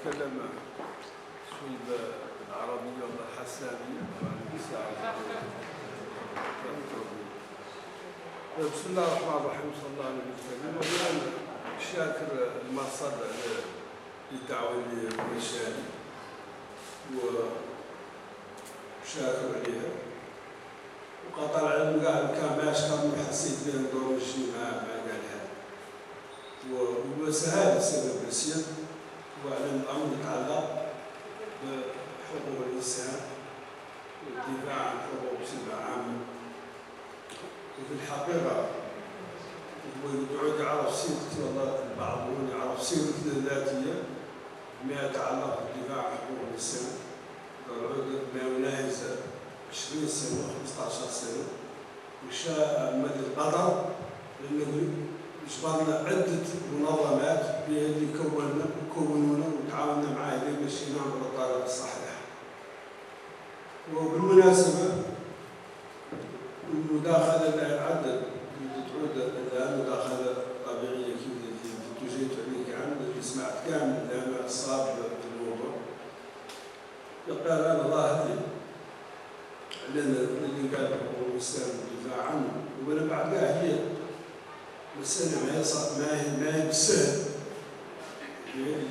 نتكلم شوي بالعربية ولا الحسانية بسم الله الرحمن الرحيم صلى الله عليه وسلم. أولا شاكر المرصد للدعوة للمشاري وشاكر عليها وقطع العلم قال كان ماشي كان حسيت بين دور الشيء مع قالها وهذا السبب بسيط وعلى الأمر يتعلق بحقوق الإنسان والدفاع عن حقوق بصفة عامة. وفي الحقيقة ويقعد يعرف سيرتي والله بعضهم يعرف سيرتي الذاتية ما يتعلق بالدفاع عن حقوق الإنسان ما يناهز 20 سنة 15 سنة وشاء مدى القدر لأنه اجبرنا عدة منظمات اللي كونونا وتعاوننا معاه اللي مشينا على الطريق الصحيح. وبالمناسبة المداخلة اللي عدد تعود الآن مداخلة طبيعية كيف تجيت عليك عنه اللي سمعت كامل لما أصاب في الموضوع يقال أنا ظاهري لأن اللي قال حقوق الإنسان والدفاع عنه ومن بعدها هي مسألة ما هي بالسهل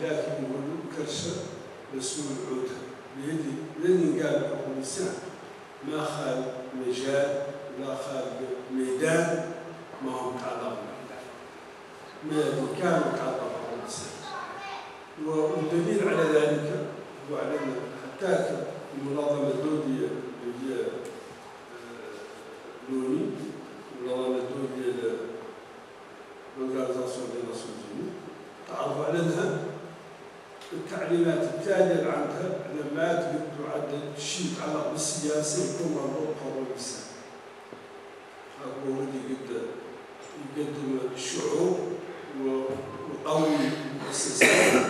لكن يقولوا كرشة مسؤول عودها بهذه لأن قال حقوق الإنسان ما خال مجال ولا خال ميدان ما هو متعلق ما كان متعلق بحقوق الإنسان. والدليل على ذلك هو على أن حتى المنظمة الدولية اللي هي لوني المنظمة الدولية للأورغانيزاسيون دي ناسيونز يوني تعرف على أنها التعليمات التالية عندها لما تعدل شيء يتعلق بالسياسة يكون مربوط بحقوق الإنسان. هو اللي يقدم الشعوب ويقوي المؤسسات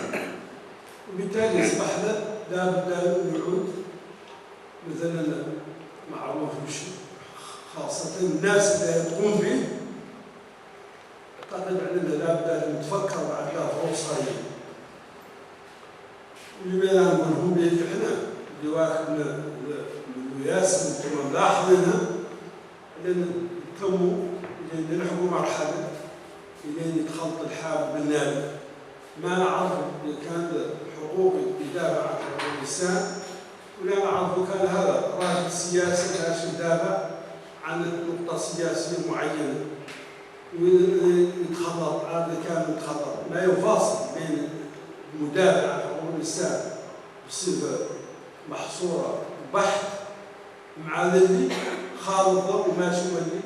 وبالتالي أصبح لا بد أن نعود مثلا معروف بشيء خاصة الناس اللي تقوم به أعتقد أننا لا بد أن نتفكر بعد لا فرصة هي. ولماذا نقولهم بيد احنا اللي واحد من الياس كما ملاحظينها لأن تموا لأن نلحقوا مرحلة لأن يتخلط الحاب بالنابل ما نعرف إذا كان حقوق يدافع عن حقوق الإنسان ولا نعرف كان هذا راجل سياسي كاش يدافع عن نقطة سياسية معينة ويتخلط هذا كان يتخلط ما يفاصل بين المدافع عن حقوق الإنسان بصفة محصورة بحث مع الذي خالطة وماشي ولي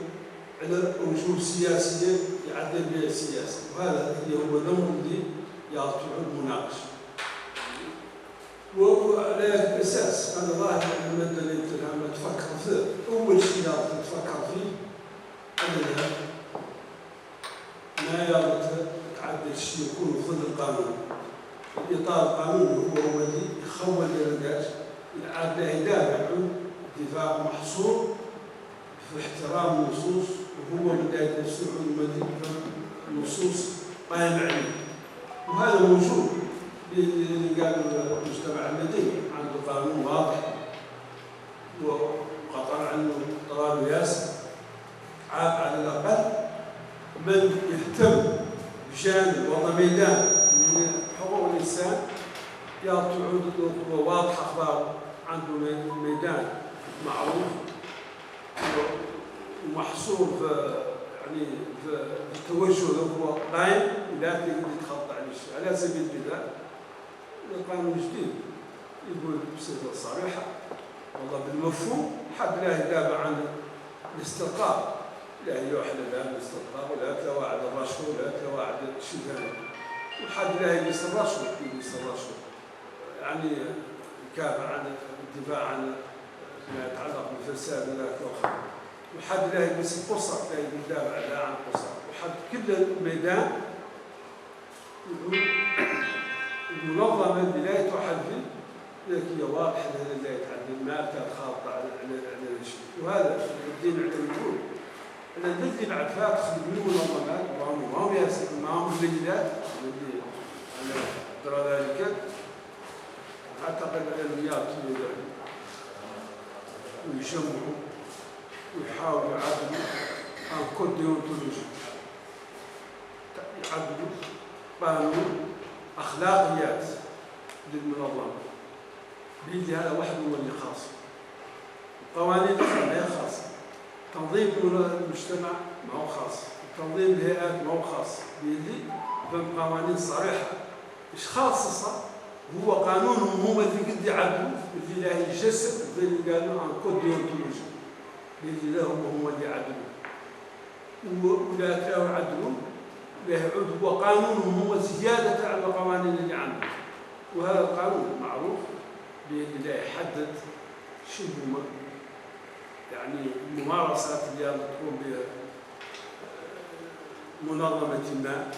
على وجوه سياسية يعدل بها السياسة وهذا هو الأمر اللي يعطي المناقشة. وعلى هذا الأساس أنا ظاهر أن المادة اللي لما تفكر فيه أول شيء تفكر فيه أنها ما يربط تعدل الشيء يكون ضد القانون. الإطار القانوني هو اللي يخول الرجال العادة يدافع عن دفاع محصور في احترام النصوص وهو بداية السعود المدني النصوص قائمة عليه وهذا موجود اللي قال المجتمع المدني عنده قانون واضح وقطع عنه طلاب ياسر عاد على الأقل من يهتم بجانب وضع ميدان من حقوق الإنسان يعطي عدد واضحة أخبار عنده ميدان معروف ومحصور في يعني في التوجه اللي هو قائم ولا تقدر يتخطى عليه الشيء. على سبيل المثال القانون الجديد يقول بصفة صريحة والله بالمفهوم حد لا يدافع عن الاسترقاق لا يوحل لا الاسترقاق ولا تواعد الرشوة ولا تواعد شيء ثاني وحد لا يقيس الرشوة يعني يكافح عن الدفاع عن ما يتعلق بالفساد ولا أخرى وحد لا يقيس القصر لا يدافع لا عن القصر وحد كل الميدان يقول المنظمة اللي لا يتوحد فيه لكن هي واضحة هذا لا يتعدل ما تخاطع على الشيء وهذا الدين على يقول أن الذي بعد فات خدم المنظمات وهم ياسر معهم الليلات الذي على ترى ذلك أعتقد أن يأتي ويجمعوا ويحاولوا يعدلوا عن كود ديونتولوجي، يعدلوا قانون أخلاقيات للمنظمة، بيدي هذا وحده هو اللي خاص. القوانين الأخرى خاصة، تنظيم المجتمع ما هو خاص، تنظيم الهيئات ما هو خاص، بيدي قوانين صريحة إيش خاصة هو قانونهم هما اللي قد يعدلوا اللي لا يجسد زي اللي قالوا عن كود ديونتولوجي اللي لهم هما اللي يعدلوا ولا كانوا يعدلوا لا يعود هو قانونهم هو زيادة على القوانين اللي عندهم. وهذا القانون معروف بأن لا يحدد شو هما يعني الممارسات اللي تقوم بها منظمة ما،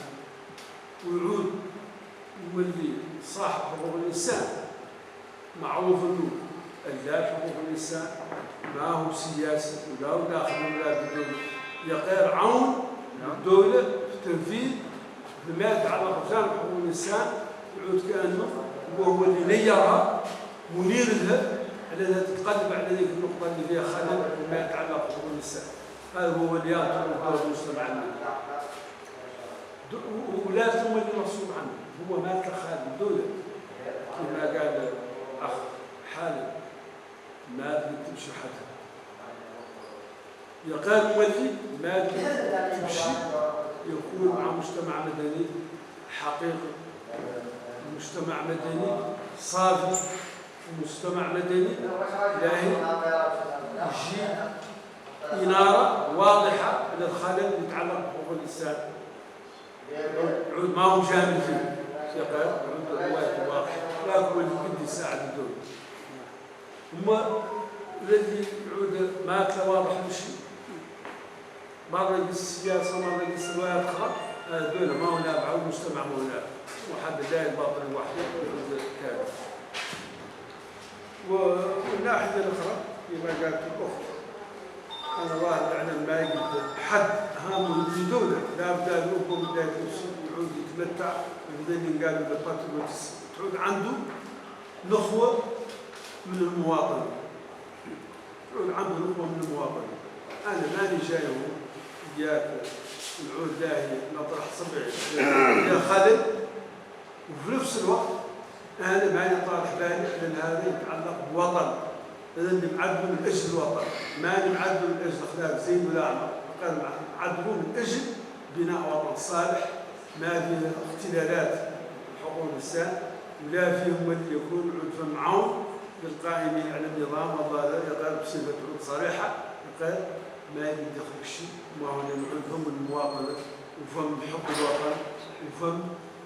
ويعود واللي صاحب حقوق الإنسان معروف أنه أداة حقوق الإنسان ما هو سياسي ولا هو داخل ولا بدون يقير عون الدولة في تنفيذ فيما يتعلق بجانب حقوق الإنسان، يعود كأنه هو اللي نيرها منير لها التي تتقلب على ذيك النقطة اللي فيها خلل فيما يتعلق بحقوق الإنسان. هذا هو اللي يعتبر المجتمع المدني ولازم هو اللي مسؤول عنه، هو ما تخالف الدولة كما قال أخ حالم ما تمشي حدها يقال مولي ما تمشي يكون مع مجتمع مدني حقيقي، مجتمع مدني صافي، مجتمع مدني لاهي يجي إنارة واضحة للخلل اللي يتعلق بحقوق الإنسان، عود ما هو جامل فيه يقال عود الرواية واضحة، لا هو اللي بده يساعد الدولة. هما الذي يعود ما واضح بشيء، مرة يقيس السياسة مرة يقيس روايات أخرى، الدولة ما هو نابعة والمجتمع ما هو نابع، وحد لا الباطل الواحد يعود كامل. والناحية الأخرى كما قالت الأخت أنا واحد أعلم ما يقدر حد هامه الدولة لا بد أن يكون يعود يتمتع زي اللي قالوا بالقتل تعود عنده نخوة من المواطنة، تعود عنده نخوة من المواطنة. أنا ماني جاي إياك العود لاهي نطرح صبعي يا خالد، وفي نفس الوقت أنا ماني طالع بالي لأن هذا يتعلق بوطن، لأني معدل من أجل الوطن، ماني معدل من أجل أخلاق زين ولا أعمى، قال معدلون من أجل بناء وطن صالح ما فيه اختلالات حقوق الإنسان ولا فيه هو اللي يكون عود معون للقائمين على النظام. والله يقال بصفة عود صريحة يقال ما يدخل شيء ما هو عندهم المواطنة وفهم حب الوطن وفهم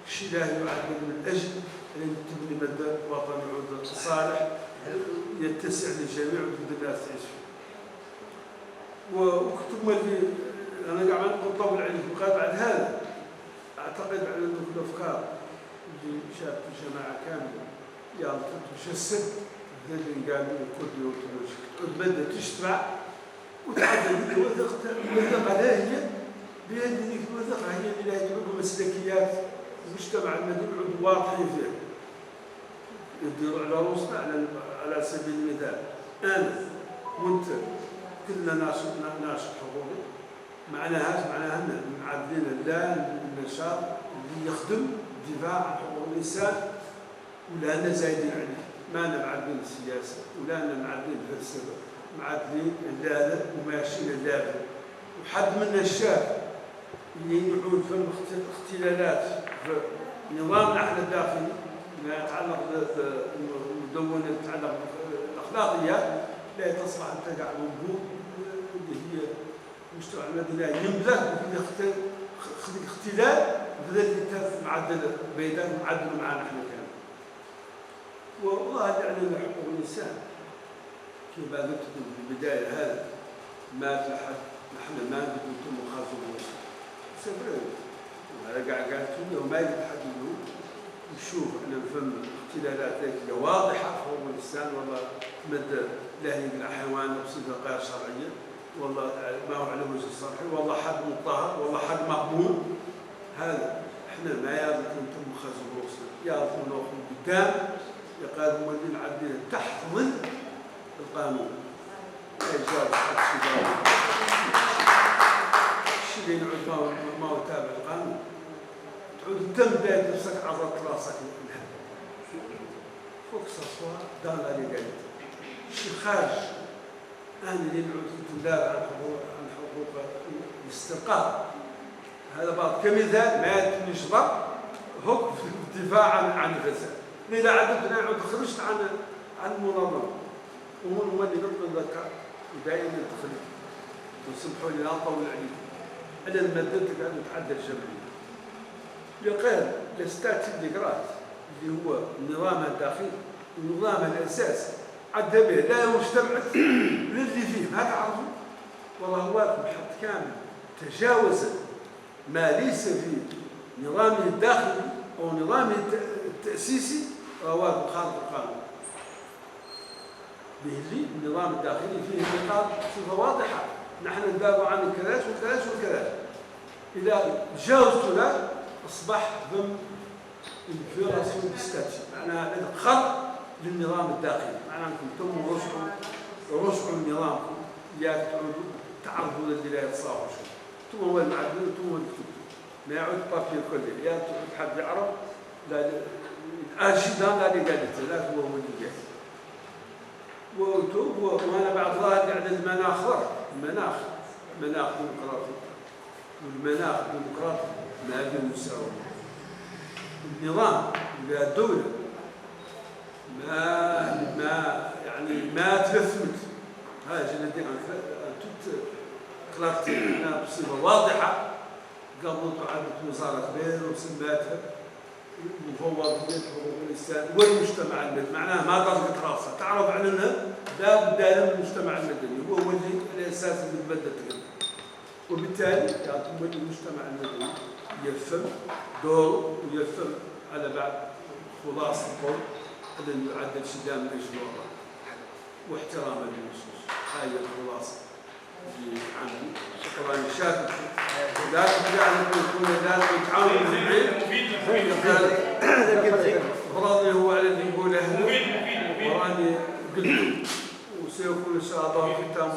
شيء لا يعدل من أجل أن تبني مدى وطن عود صالح يتسع للجميع وتبدا الناس تعيش فيه. وكتب اللي انا قاعد نقول طول عليك بعد هذا اعتقد على انه الافكار اللي شافت الجماعه كامله يلا تتجسد اللي قالوا كل ديونتولوجي تبدا تجتمع وتعدل الوثيقه لا هي بهذه الوثيقه هي اللي لها تعود مسلكيات المجتمع المدني واضحين فيها يديروا على رؤوسنا على سبيل المثال انا وانت كلنا ناشط حقوقي معناها ان معدلين لا النشاط اللي يخدم الدفاع عن حقوق الانسان ولا أنا زايدين عليه، ما أنا معدلين السياسة ولا أنا معدلين الفلسفة، معدلين اللالة وماشيين اللالة. وحد منا الشاب اللي يعود في الاختلالات في نظامنا احنا الداخلي ما يتعلق بالمدونة تتعلق بالأخلاقيات لا تصلح أن تقع موجود اللي هي المجتمع المدني يملك وفي اختلال وبذلك معدل بيدان معدل معنا احنا كان. والله يعلم حقوق الإنسان كما قلت في البداية هذا ما لحد نحن ما نقدر نتم خاصة سبرين وهذا قاعد تقول ما يقدر حد يقول نشوف أن نفهم اختلالات ذاتية واضحة حقوق الإنسان والله مدى لا يقلع حيوان بصفة غير شرعية والله ما هو على وجه الصرحي والله حد مضطهد والله حد مقبول. هذا احنا ما يلزم نتم خاصة رؤوسنا يلزم ناخذ قدام يقال مولين عدينا تحت ظل القانون. لا يجاوز حد شيء الشيء اللي نعود ما هو تابع القانون. تعود تم نفسك عرضت راسك لها فوق ساسوا دان لا ليغاليتي شي خارج. انا اللي نعود ندافع عن حقوق الاستقرار. هذا بعض كمثال ما يجبر هو الدفاع عن الفساد. إذا عدت نعود خرجت عن المنظمة وهو اللي نطلب ذكر ودائما تخرج. وسمحوا لي لا نطول عليكم على المادة قاعد نتعدى الجمعية. يقال الستاتي ديغرات اللي هو النظام الداخلي النظام الأساسي عدى به لا مجتمع للي فيه ما تعرفوا والله هو حد كامل تجاوز ما ليس في نظامه الداخلي أو نظامه التأسيسي وهو مخالف القانون. به النظام الداخلي فيه نقاط صفة واضحة. نحن ندافع عن الكراش والكراش والكراش. إذا تجاوزت له أصبح ضمن الفيراسيون ستاتي معناها خط للنظام الداخلي. معناها أنكم تم رجعوا نظامكم يا تعرفوا الذي لا يتصاوب ثم هو المعدل ثم هو الكتب ما يعود بابير كله يا حد يعرف لا اجدان لا ليغاليتي لا هو اللي جاي. وانا بعد ظاهر يعني المناخ ديمقراطي والمناخ ديمقراطي ما بين المساواه. النظام ولا الدوله ما تلثمت هذا الذي كلارتي هنا بصفه واضحه قبل عدت وزاره كبيره وسماتها مفوضيه حقوق الانسان والمجتمع المدني. معناها ما ضربت راسها تعرف عنها لا بد من المجتمع المدني هو اللي الاساس اللي بتبدل. وبالتالي يعطي المجتمع المدني يفهم دوره ويفهم على بعد خلاص القول اللي يعدل شدام الاجبار واحتراما للنصوص. هاي الخلاصه اللي عندي. شكرا شاكر. لا تعاونوا غراضي هو على اللي يقوله وراني قلت وسيكون ان شاء الله ختام